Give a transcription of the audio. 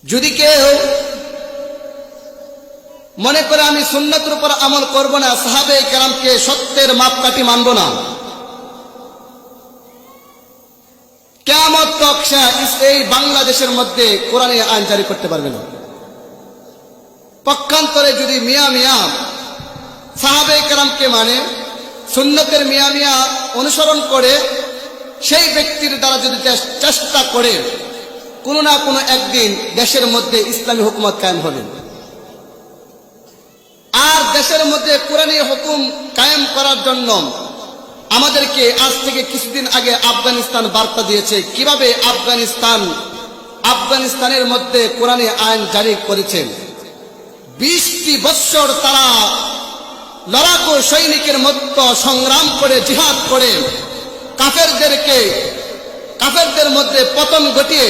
যদি কেউ মনে করে আমি সুন্নতের উপর আমল করব না, সাহাবে কেরামকে সত্যের মাপকাঠি মানব না, কিয়ামত তক সে এই বাংলাদেশের মধ্যে কোরআনের আইন জারি করতে পারবে না। পক্ষান্তরে যদি মিয়া মিয়া সাহাবে কেরামকে মানে, সুন্নতের মিয়া মিয়া অনুসরণ করে, সেই ব্যক্তির দ্বারা যদি চেষ্টা করে, কোনো না কোনো একদিন দেশের মধ্যে ইসলামী হুকুমত কায়েম হবে। আর দেশের মধ্যে কোরআনী হুকুম কায়েম করার জন্য আমাদেরকে আজ থেকে কিছুদিন আগে আফগানিস্তান বার্তা দিয়েছে কিভাবে আফগানিস্তানের মধ্যে কোরআনী আইন জারি করেছে। 20টি বৎসর তারা লড়াকু সৈনিকের মতো সংগ্রাম করে, জিহাদ করে কাফেরদের মধ্যে পতন ঘটিয়ে